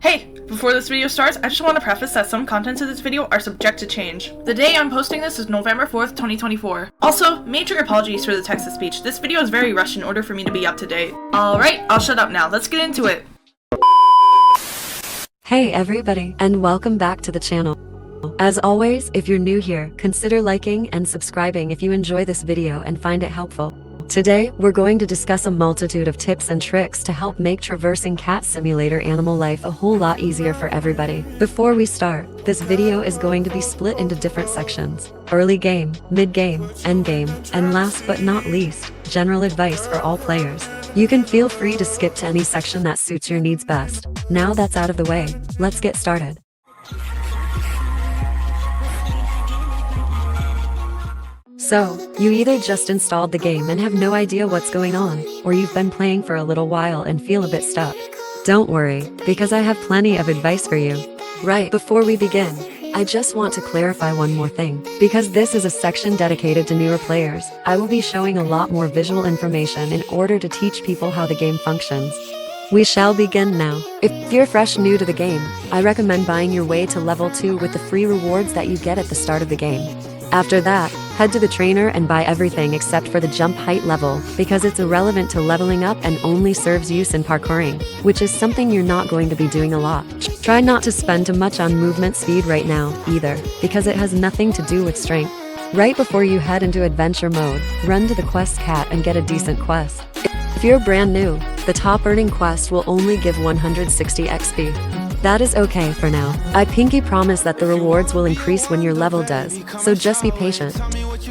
Hey! Before this video starts, I just want to preface that some contents of this video are subject to change. The day I'm posting this is November 4th, 2024. Also, major apologies for the text-to-speech. This video is very rushed in order for me to be up to date. Alright, I'll shut up now. Let's get into it. Hey everybody, and welcome back to the channel. As always, if you're new here, consider liking and subscribing if you enjoy this video and find it helpful. Today, we're going to discuss a multitude of tips and tricks to help make traversing Cat Simulator animal life a whole lot easier for everybody. Before we start, this video is going to be split into different sections: early game, mid game, end game, and last but not least, general advice for all players. You can feel free to skip to any section that suits your needs best. Now that's out of the way, let's get started. So, you either just installed the game and have no idea what's going on, or you've been playing for a little while and feel a bit stuck. Don't worry, because I have plenty of advice for you. Right before we begin, I just want to clarify one more thing. Because this is a section dedicated to newer players, I will be showing a lot more visual information in order to teach people how the game functions. We shall begin now. If you're fresh new to the game, I recommend buying your way to level 2 with the free rewards that you get at the start of the game. After that, head to the trainer and buy everything except for the jump height level, because it's irrelevant to leveling up and only serves use in parkouring, which is something you're not going to be doing a lot. Try not to spend too much on movement speed right now, either, because it has nothing to do with strength. Right before you head into adventure mode, run to the quest cat and get a decent quest. If you're brand new, the top earning quest will only give 160 XP. That is okay for now. I pinky promise that the rewards will increase when your level does, so just be patient.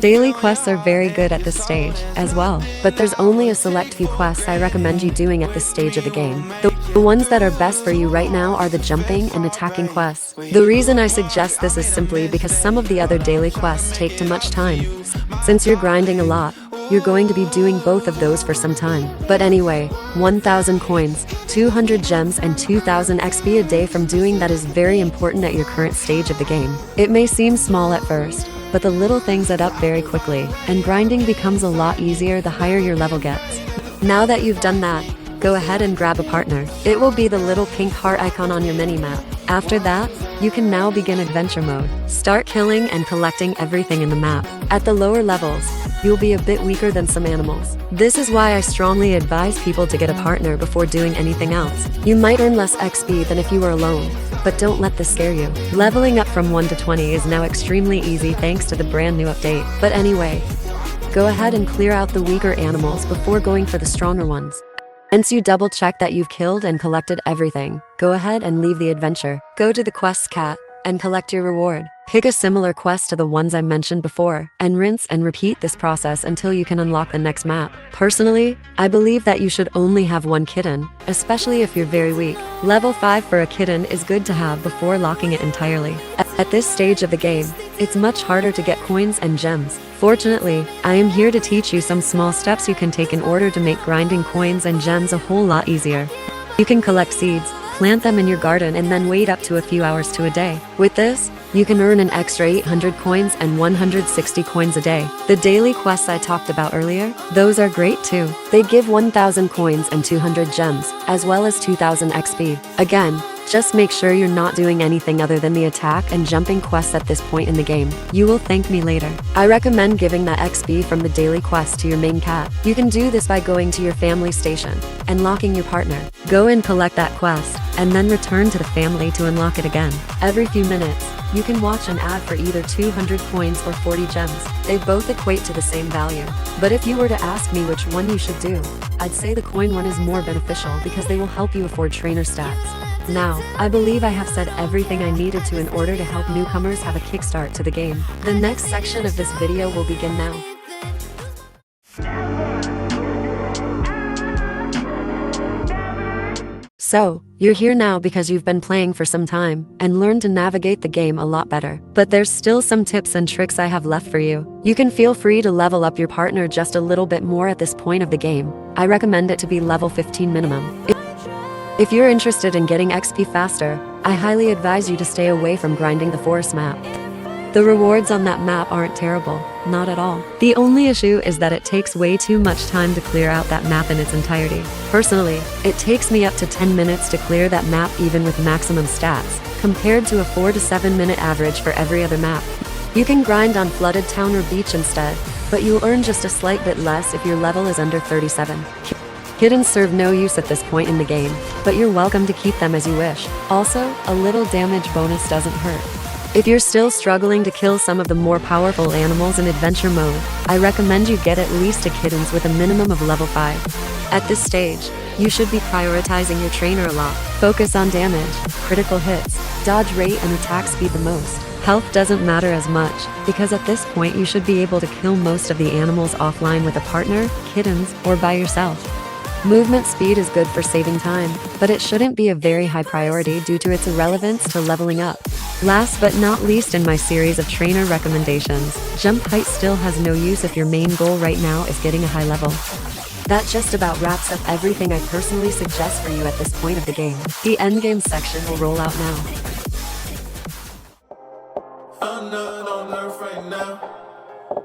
Daily quests are very good at this stage, as well, but there's only a select few quests I recommend you doing at this stage of the game. The ones that are best for you right now are the jumping and attacking quests. The reason I suggest this is simply because some of the other daily quests take too much time. Since you're grinding a lot, you're going to be doing both of those for some time. But anyway, 1,000 coins, 200 gems and 2,000 XP a day from doing that is very important at your current stage of the game. It may seem small at first, but the little things add up very quickly, and grinding becomes a lot easier the higher your level gets. Now that you've done that, go ahead and grab a partner. It will be the little pink heart icon on your mini-map. After that, you can now begin adventure mode. Start killing and collecting everything in the map. At the lower levels, you'll be a bit weaker than some animals. This is why I strongly advise people to get a partner before doing anything else. You might earn less XP than if you were alone, but don't let this scare you. Leveling up from 1 to 20 is now extremely easy thanks to the brand new update. But anyway, go ahead and clear out the weaker animals before going for the stronger ones. Once you double check that you've killed and collected everything, go ahead and leave the adventure. Go to the quest cat and collect your reward. Pick a similar quest to the ones I mentioned before, and rinse and repeat this process until you can unlock the next map. Personally, I believe that you should only have one kitten, especially if you're very weak. Level 5 for a kitten is good to have before locking it entirely. At this stage of the game, it's much harder to get coins and gems. Fortunately, I am here to teach you some small steps you can take in order to make grinding coins and gems a whole lot easier. You can collect seeds, plant them in your garden and then wait up to a few hours to a day. With this, you can earn an extra 800 coins and 160 coins a day. The daily quests I talked about earlier, those are great too. They give 1,000 coins and 200 gems, as well as 2,000 XP. Again, just make sure you're not doing anything other than the attack and jumping quests at this point in the game. You will thank me later. I recommend giving that XP from the daily quest to your main cat. You can do this by going to your family station and locking your partner. Go and collect that quest, and then return to the family to unlock it again. Every few minutes, you can watch an ad for either 200 coins or 40 gems. They both equate to the same value. But if you were to ask me which one you should do, I'd say the coin one is more beneficial because they will help you afford trainer stats. Now, I believe I have said everything I needed to in order to help newcomers have a kickstart to the game. The next section of this video will begin now. So, you're here now because you've been playing for some time and learned to navigate the game a lot better. But there's still some tips and tricks I have left for you. You can feel free to level up your partner just a little bit more at this point of the game. I recommend it to be level 15 minimum. If you're interested in getting XP faster, I highly advise you to stay away from grinding the forest map. The rewards on that map aren't terrible, not at all. The only issue is that it takes way too much time to clear out that map in its entirety. Personally, it takes me up to 10 minutes to clear that map even with maximum stats, compared to a 4 to 7 minute average for every other map. You can grind on Flooded Town or Beach instead, but you'll earn just a slight bit less if your level is under 37. Kittens serve no use at this point in the game, but you're welcome to keep them as you wish. Also, a little damage bonus doesn't hurt. If you're still struggling to kill some of the more powerful animals in adventure mode, I recommend you get at least a kittens with a minimum of level 5. At this stage, you should be prioritizing your trainer a lot. Focus on damage, critical hits, dodge rate and attack speed the most. Health doesn't matter as much, because at this point you should be able to kill most of the animals offline with a partner, kittens, or by yourself. Movement speed is good for saving time, but it shouldn't be a very high priority due to its irrelevance to leveling up. Last but not least in my series of trainer recommendations, jump height still has no use if your main goal right now is getting a high level. That just about wraps up everything I personally suggest for you at this point of the game. The endgame section will roll out now. I'm not on earth right now.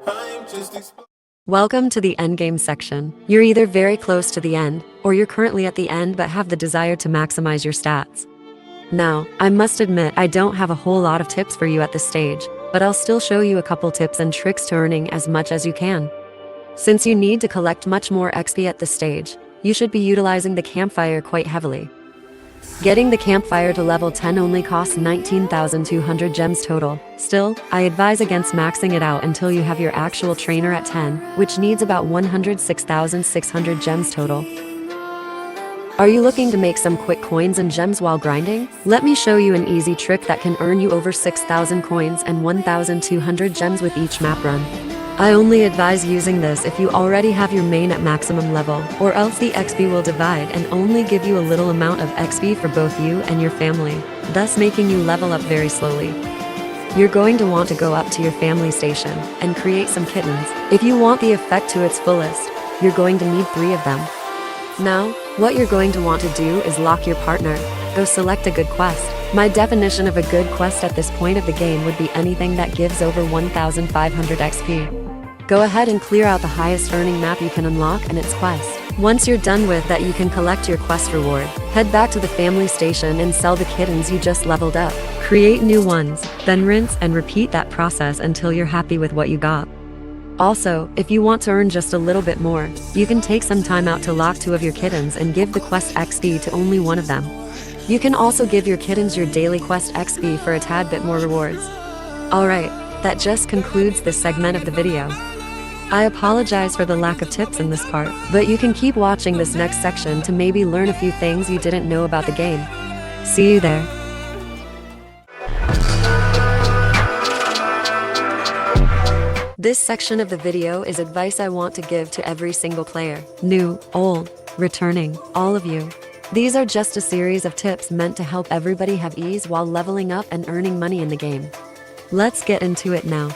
I'm just Welcome to the endgame section. You're either very close to the end, or you're currently at the end but have the desire to maximize your stats. Now, I must admit I don't have a whole lot of tips for you at this stage, but I'll still show you a couple tips and tricks to earning as much as you can. Since you need to collect much more XP at this stage, you should be utilizing the campfire quite heavily. Getting the campfire to level 10 only costs 19,200 gems total. Still, I advise against maxing it out until you have your actual trainer at 10, which needs about 106,600 gems total. Are you looking to make some quick coins and gems while grinding? Let me show you an easy trick that can earn you over 6,000 coins and 1,200 gems with each map run. I only advise using this if you already have your main at maximum level, or else the XP will divide and only give you a little amount of XP for both you and your family, thus making you level up very slowly. You're going to want to go up to your family station and create some kittens. If you want the effect to its fullest, you're going to need 3 of them. Now, what you're going to want to do is lock your partner. Go select a good quest. My definition of a good quest at this point of the game would be anything that gives over 1,500 XP. Go ahead and clear out the highest earning map you can unlock and its quest. Once you're done with that, you can collect your quest reward. Head back to the family station and sell the kittens you just leveled up. Create new ones, then rinse and repeat that process until you're happy with what you got. Also, if you want to earn just a little bit more, you can take some time out to lock 2 of your kittens and give the quest XP to only 1 of them. You can also give your kittens your daily quest XP for a tad bit more rewards. Alright, that just concludes this segment of the video. I apologize for the lack of tips in this part, but you can keep watching this next section to maybe learn a few things you didn't know about the game. See you there. This section of the video is advice I want to give to every single player, new, old, returning, all of you. These are just a series of tips meant to help everybody have ease while leveling up and earning money in the game. Let's get into it now.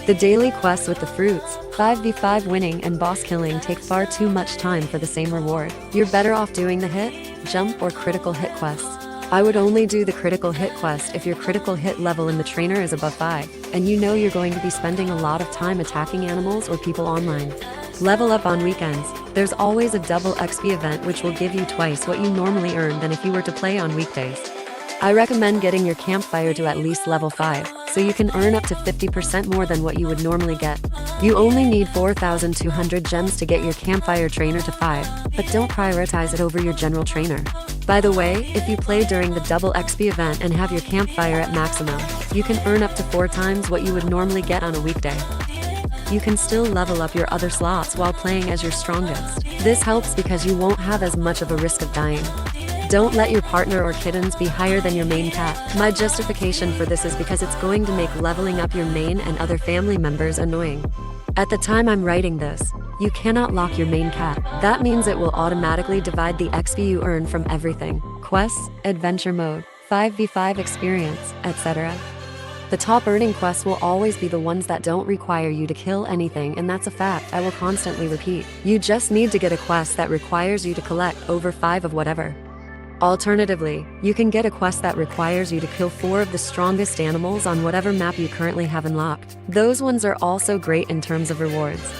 The daily quests with the fruits, 5v5 winning and boss killing take far too much time for the same reward. You're better off doing the hit, jump or critical hit quests. I would only do the critical hit quest if your critical hit level in the trainer is above 5, and you know you're going to be spending a lot of time attacking animals or people online. Level up on weekends. There's always a double XP event which will give you twice what you normally earn than if you were to play on weekdays. I recommend getting your campfire to at least level 5, so you can earn up to 50% more than what you would normally get. You only need 4,200 gems to get your campfire trainer to 5, but don't prioritize it over your general trainer. By the way, if you play during the double XP event and have your campfire at maximum, you can earn up to 4 times what you would normally get on a weekday. You can still level up your other slots while playing as your strongest. This helps because you won't have as much of a risk of dying. Don't let your partner or kittens be higher than your main cat. My justification for this is because it's going to make leveling up your main and other family members annoying. At the time I'm writing this, you cannot lock your main cat. That means it will automatically divide the XP you earn from everything: quests, adventure mode, 5v5 experience, etc. The top earning quests will always be the ones that don't require you to kill anything, and that's a fact I will constantly repeat. You just need to get a quest that requires you to collect over 5 of whatever. Alternatively, you can get a quest that requires you to kill 4 of the strongest animals on whatever map you currently have unlocked. Those ones are also great in terms of rewards.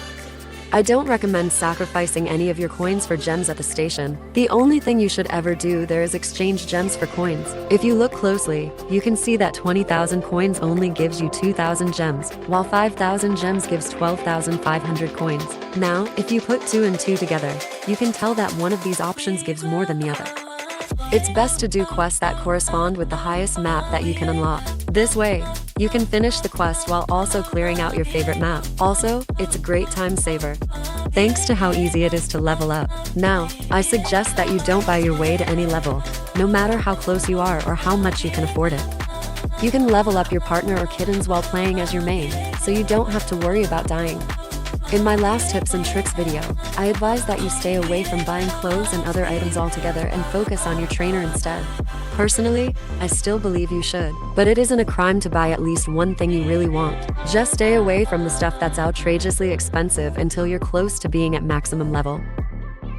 I don't recommend sacrificing any of your coins for gems at the station. The only thing you should ever do there is exchange gems for coins. If you look closely, you can see that 20,000 coins only gives you 2,000 gems, while 5,000 gems gives 12,500 coins. Now, if you put 2 and 2 together, you can tell that one of these options gives more than the other. It's best to do quests that correspond with the highest map that you can unlock. This way, you can finish the quest while also clearing out your favorite map. Also, it's a great time saver, thanks to how easy it is to level up. Now, I suggest that you don't buy your way to any level, no matter how close you are or how much you can afford it. You can level up your partner or kittens while playing as your main, so you don't have to worry about dying. In my last tips and tricks video, I advise that you stay away from buying clothes and other items altogether and focus on your trainer instead. Personally, I still believe you should, but it isn't a crime to buy at least one thing you really want. Just stay away from the stuff that's outrageously expensive until you're close to being at maximum level.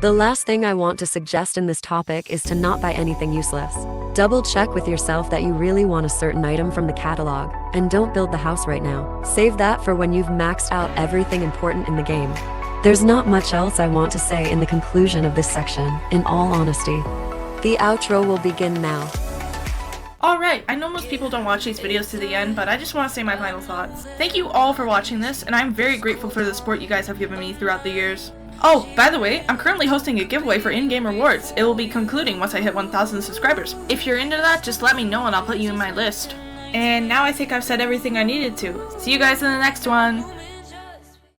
The last thing I want to suggest in this topic is to not buy anything useless. Double check with yourself that you really want a certain item from the catalog, and don't build the house right now. Save that for when you've maxed out everything important in the game. There's not much else I want to say in the conclusion of this section, in all honesty. The outro will begin now. Alright, I know most people don't watch these videos to the end, but I just want to say my final thoughts. Thank you all for watching this, and I'm very grateful for the support you guys have given me throughout the years. Oh, by the way, I'm currently hosting a giveaway for in-game rewards. It will be concluding once I hit 1,000 subscribers. If you're into that, just let me know and I'll put you in my list. And now I think I've said everything I needed to. See you guys in the next one!